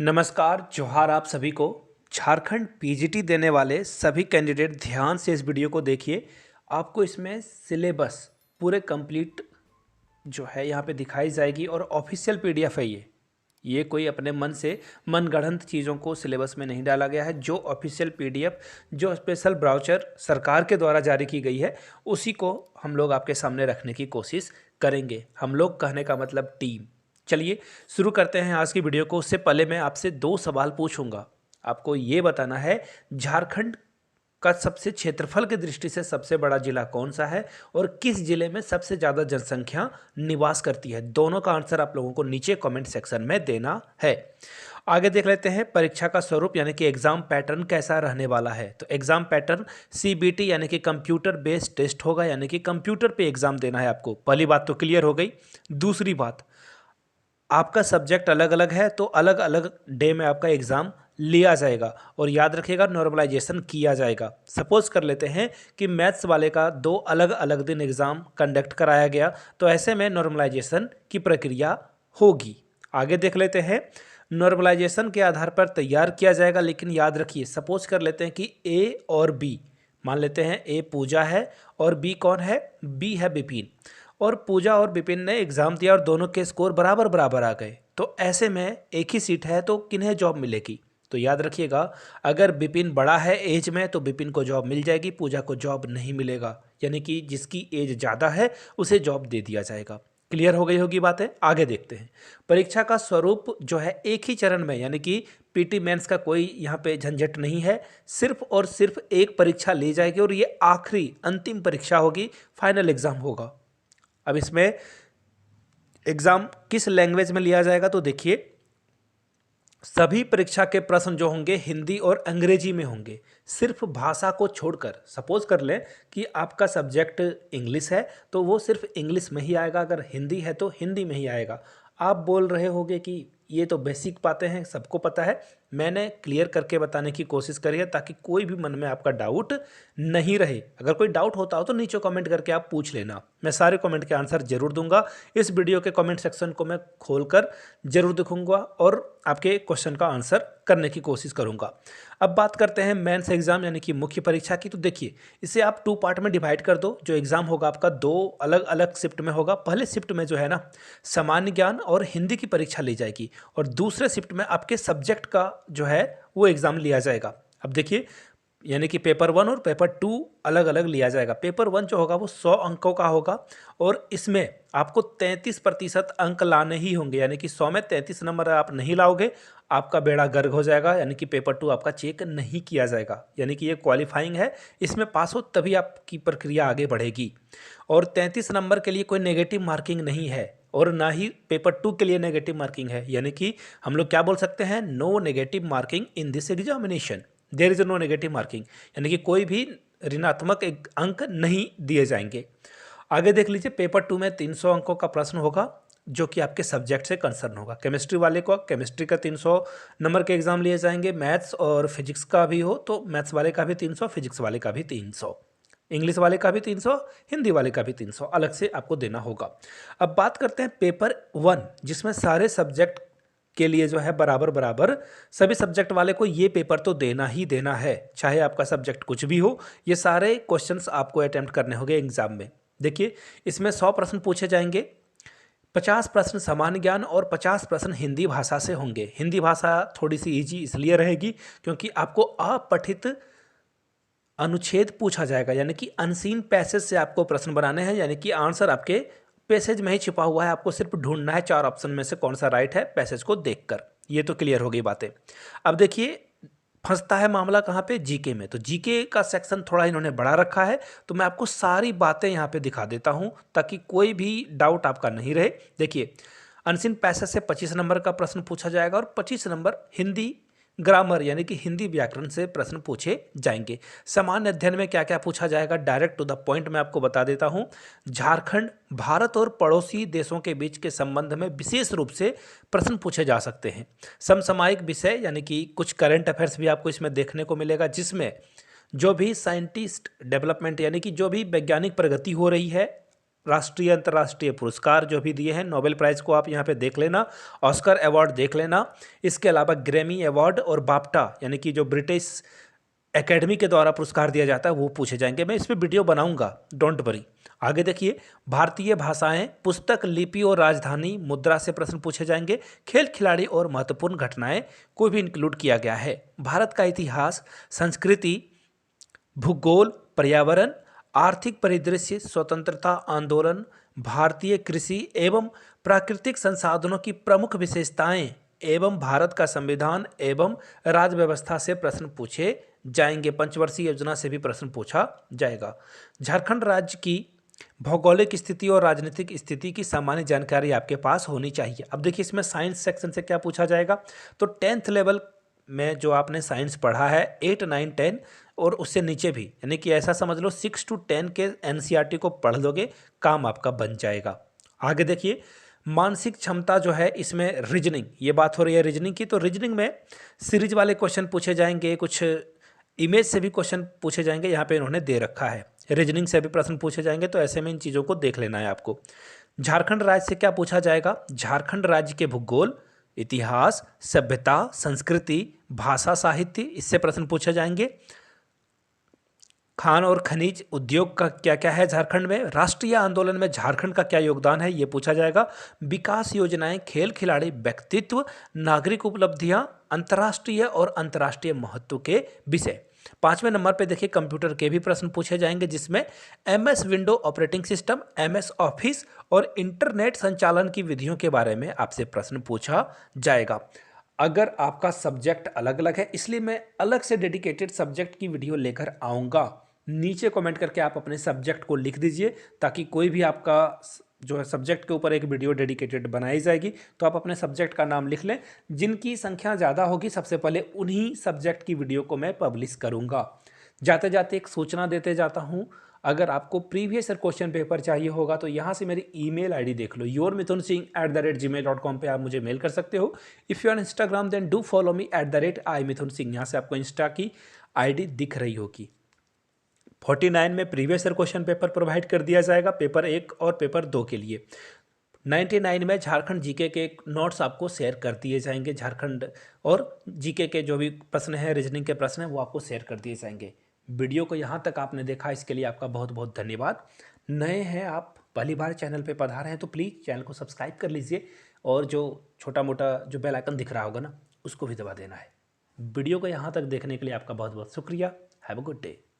नमस्कार, जोहार आप सभी को। झारखंड पीजीटी देने वाले सभी कैंडिडेट ध्यान से इस वीडियो को देखिए। आपको इसमें सिलेबस पूरे कंप्लीट जो है यहाँ पे दिखाई जाएगी और ऑफिशियल पीडीएफ है ये कोई अपने मन से मनगढ़ंत चीज़ों को सिलेबस में नहीं डाला गया है। जो ऑफिशियल पीडीएफ जो स्पेशल ब्राउचर सरकार के द्वारा जारी की गई है उसी को हम लोग आपके सामने रखने की कोशिश करेंगे। हम लोग कहने का मतलब टीम। चलिए शुरू करते हैं आज की वीडियो को। उससे पहले मैं आपसे दो सवाल पूछूंगा। आपको ये बताना है झारखंड का सबसे क्षेत्रफल की दृष्टि से सबसे बड़ा जिला कौन सा है और किस जिले में सबसे ज़्यादा जनसंख्या निवास करती है। दोनों का आंसर आप लोगों को नीचे कमेंट सेक्शन में देना है। आगे देख लेते हैं परीक्षा का स्वरूप यानी कि एग्जाम पैटर्न कैसा रहने वाला है। तो एग्जाम पैटर्न सीबीटी यानी कि कंप्यूटर बेस्ड टेस्ट होगा, यानी कि कंप्यूटर पे एग्जाम देना है आपको। पहली बात तो क्लियर हो गई। दूसरी बात, आपका सब्जेक्ट अलग अलग है तो अलग अलग डे में आपका एग्ज़ाम लिया जाएगा और याद रखिएगा नॉर्मलाइजेशन किया जाएगा। सपोज कर लेते हैं कि मैथ्स वाले का दो अलग अलग दिन एग्ज़ाम कंडक्ट कराया गया तो ऐसे में नॉर्मलाइजेशन की प्रक्रिया होगी। आगे देख लेते हैं। नॉर्मलाइजेशन के आधार पर तैयार किया जाएगा, लेकिन याद रखिए सपोज कर लेते हैं कि ए और बी, मान लेते हैं ए पूजा है और बी कौन है, बी है विपिन। और पूजा और विपिन ने एग्ज़ाम दिया और दोनों के स्कोर बराबर बराबर आ गए, तो ऐसे में एक ही सीट है तो किन्हें जॉब मिलेगी। तो याद रखिएगा अगर विपिन बड़ा है एज में तो विपिन को जॉब मिल जाएगी, पूजा को जॉब नहीं मिलेगा। यानी कि जिसकी एज ज़्यादा है उसे जॉब दे दिया जाएगा। क्लियर हो गई होगी बातें। आगे देखते हैं। परीक्षा का स्वरूप जो है एक ही चरण में, यानी कि पीटी मेंस का कोई यहाँ पे झंझट नहीं है। सिर्फ और सिर्फ एक परीक्षा ली जाएगी और ये आखिरी अंतिम परीक्षा होगी, फाइनल एग्ज़ाम होगा। अब इसमें एग्ज़ाम किस लैंग्वेज में लिया जाएगा तो देखिए सभी परीक्षा के प्रश्न जो होंगे हिंदी और अंग्रेजी में होंगे, सिर्फ भाषा को छोड़कर। सपोज कर लें कि आपका सब्जेक्ट इंग्लिश है तो वो सिर्फ इंग्लिश में ही आएगा, अगर हिंदी है तो हिंदी में ही आएगा। आप बोल रहे होंगे कि ये तो बेसिक बातें हैं, सबको पता है। मैंने क्लियर करके बताने की कोशिश करी है ताकि कोई भी मन में आपका डाउट नहीं रहे। अगर कोई डाउट होता हो तो नीचे कमेंट करके आप पूछ लेना, मैं सारे कमेंट के आंसर जरूर दूंगा। इस वीडियो के कमेंट सेक्शन को मैं खोलकर जरूर दिखूंगा और आपके क्वेश्चन का आंसर करने की कोशिश करूंगा। अब बात करते हैं मेंस एग्जाम यानी कि मुख्य परीक्षा की। तो देखिए इसे आप टू पार्ट में डिवाइड कर दो। जो एग्जाम होगा आपका दो अलग अलग शिफ्ट में होगा। पहले शिफ्ट में जो है ना सामान्य ज्ञान और हिंदी की परीक्षा ली जाएगी और दूसरे शिफ्ट में आपके सब्जेक्ट का जो है वो एग्जाम लिया जाएगा। अब देखिए यानी कि पेपर 1 और पेपर 2 अलग अलग लिया जाएगा। पेपर 1 जो होगा वो 100 अंकों का होगा और इसमें आपको 33% अंक लाने ही होंगे, यानी कि 100 में 33 नंबर आप नहीं लाओगे आपका बेड़ा गर्क हो जाएगा, यानी कि पेपर 2 आपका चेक नहीं किया जाएगा। यानी कि ये क्वालिफाइंग है, इसमें पास हो तभी आपकी प्रक्रिया आगे बढ़ेगी। और 33 नंबर के लिए कोई नेगेटिव मार्किंग नहीं है और ना ही पेपर 2 के लिए नेगेटिव मार्किंग है। यानी कि हम लोग क्या बोल सकते हैं, no negative marking in this examination, there is no negative marking, यानी कि कोई भी ऋणात्मक अंक नहीं दिए जाएंगे। आगे देख लीजिए पेपर 2 में 300 अंकों का प्रश्न होगा जो कि आपके सब्जेक्ट से कंसर्न होगा। केमिस्ट्री वाले को केमिस्ट्री का 300 नंबर के एग्जाम लिए जाएंगे। मैथ्स और फिजिक्स का भी हो तो मैथ्स वाले का भी 300, फिजिक्स वाले का भी 300, इंग्लिश वाले का भी 300, हिंदी वाले का भी 300 अलग से आपको देना होगा। अब बात करते हैं पेपर 1 जिसमें सारे सब्जेक्ट के लिए जो है बराबर बराबर सभी सब्जेक्ट वाले को ये पेपर तो देना ही देना है, चाहे आपका सब्जेक्ट कुछ भी हो। ये सारे क्वेश्चंस आपको अटेम्प्ट करने होंगे एग्जाम में। देखिए इसमें 100 प्रश्न पूछे जाएंगे, 50 प्रश्न सामान्य ज्ञान और 50 प्रश्न हिंदी भाषा से होंगे। हिंदी भाषा थोड़ी सी इजी इसलिए रहेगी क्योंकि आपको अपठित अनुच्छेद पूछा जाएगा, यानी कि अनसीन पैसेज से आपको प्रश्न बनाने हैं, यानी कि आंसर आपके पैसेज में ही छिपा हुआ है। आपको सिर्फ ढूंढना है 4 ऑप्शन में से कौन सा राइट है पैसेज को देखकर। ये तो क्लियर हो गई बातें। अब देखिए फंसता है मामला कहाँ पे, जीके में। तो जीके का सेक्शन थोड़ा इन्होंने बढ़ा रखा है, तो मैं आपको सारी बातें यहाँ पे दिखा देता हूँ ताकि कोई भी डाउट आपका नहीं रहे। देखिए अनसीन पैसेज से 25 नंबर का प्रश्न पूछा जाएगा और 25 नंबर हिंदी ग्रामर यानी कि हिंदी व्याकरण से प्रश्न पूछे जाएंगे। सामान्य अध्ययन में क्या क्या पूछा जाएगा, डायरेक्ट टू द पॉइंट मैं आपको बता देता हूं। झारखंड भारत और पड़ोसी देशों के बीच के संबंध में विशेष रूप से प्रश्न पूछे जा सकते हैं। समसामयिक विषय यानी कि कुछ करंट अफेयर्स भी आपको इसमें देखने को मिलेगा, जिसमें जो भी साइंटिस्ट डेवलपमेंट यानी कि जो भी वैज्ञानिक प्रगति हो रही है राष्ट्रीय अंतर्राष्ट्रीय पुरस्कार जो भी दिए हैं, नोबेल प्राइज़ को आप यहाँ पे देख लेना, ऑस्कर अवार्ड देख लेना। इसके अलावा ग्रैमी अवार्ड और बाफ्टा यानी कि जो ब्रिटिश एकेडमी के द्वारा पुरस्कार दिया जाता है वो पूछे जाएंगे। मैं इस पर वीडियो बनाऊंगा, डोंट वरी। आगे देखिए, भारतीय भाषाएं, पुस्तक, लिपि और राजधानी मुद्रा से प्रश्न पूछे जाएंगे। खेल खिलाड़ी और महत्वपूर्ण घटनाएं कोई भी इंक्लूड किया गया है। भारत का इतिहास, संस्कृति, भूगोल, पर्यावरण, आर्थिक परिदृश्य, स्वतंत्रता आंदोलन, भारतीय कृषि एवं प्राकृतिक संसाधनों की प्रमुख विशेषताएं एवं भारत का संविधान एवं राज्य व्यवस्था से प्रश्न पूछे जाएंगे। पंचवर्षीय योजना से भी प्रश्न पूछा जाएगा। झारखंड राज्य की भौगोलिक स्थिति और राजनीतिक स्थिति की सामान्य जानकारी आपके पास होनी चाहिए। अब देखिए, इसमें साइंस सेक्शन से क्या पूछा जाएगा, तो 10th लेवल में जो आपने साइंस पढ़ा है 8, 9, 10 और उससे नीचे भी, यानी कि ऐसा समझ लो 6 to 10 के NCERT को पढ़ लोगे, काम आपका बन जाएगा। आगे देखिए, मानसिक क्षमता जो है, इसमें रीजनिंग, ये बात हो रही है रीजनिंग की, तो रीजनिंग में सीरीज वाले क्वेश्चन पूछे जाएंगे, कुछ इमेज से भी क्वेश्चन पूछे जाएंगे, यहाँ पे इन्होंने दे रखा है। रीजनिंग से भी प्रश्न पूछे जाएंगे, तो ऐसे में इन चीज़ों को देख लेना है आपको। झारखंड राज्य से क्या पूछा जाएगा, झारखंड राज्य के भूगोल, इतिहास, सभ्यता, संस्कृति, भाषा, साहित्य, इससे प्रश्न पूछे जाएंगे। खान और खनिज उद्योग का क्या क्या है झारखंड में, राष्ट्रीय आंदोलन में झारखंड का क्या योगदान है, ये पूछा जाएगा। विकास योजनाएं, खेल खिलाड़ी, व्यक्तित्व, नागरिक उपलब्धियां, अंतर्राष्ट्रीय और अंतर्राष्ट्रीय महत्व के विषय। 5वें नंबर पे देखिए, कंप्यूटर के भी प्रश्न पूछे जाएंगे, जिसमें MS window operating system, MS office और इंटरनेट संचालन की विधियों के बारे में आपसे प्रश्न पूछा जाएगा। अगर आपका सब्जेक्ट अलग अलग है, इसलिए मैं अलग से डेडिकेटेड सब्जेक्ट की वीडियो लेकर आऊँगा। नीचे कमेंट करके आप अपने सब्जेक्ट को लिख दीजिए, ताकि कोई भी आपका जो है सब्जेक्ट के ऊपर एक वीडियो डेडिकेटेड बनाई जाएगी, तो आप अपने सब्जेक्ट का नाम लिख लें। जिनकी संख्या ज़्यादा होगी, सबसे पहले उन्हीं सब्जेक्ट की वीडियो को मैं पब्लिश करूँगा। जाते जाते एक सूचना देते जाता हूँ, अगर आपको प्रीवियस ईयर क्वेश्चन पेपर चाहिए होगा तो यहाँ से मेरी ईमेल आईडी देख लो, yourmithunsingh@gmail.com पे आप मुझे मेल कर सकते हो। If you are Instagram then do follow me @imithunsingh। यहाँ से आपको इंस्टा की ID दिख रही होगी। 49 में previous year question paper provide कर दिया जाएगा, पेपर 1 और पेपर 2 के लिए। 99 में झारखंड जीके के नोट्स आपको शेयर कर दिए जाएंगे। झारखंड और जीके के जो भी प्रश्न हैं, रीजनिंग के प्रश्न हैं, वो आपको शेयर कर दिए जाएंगे। वीडियो को यहाँ तक आपने देखा, इसके लिए आपका बहुत बहुत धन्यवाद। नए हैं आप, पहली बार चैनल पे पधारे हैं, तो प्लीज़ चैनल को सब्सक्राइब कर लीजिए, और जो छोटा मोटा जो बेल आइकन दिख रहा होगा ना, उसको भी दबा देना है। वीडियो को यहाँ तक देखने के लिए आपका बहुत बहुत शुक्रिया। Have a good day.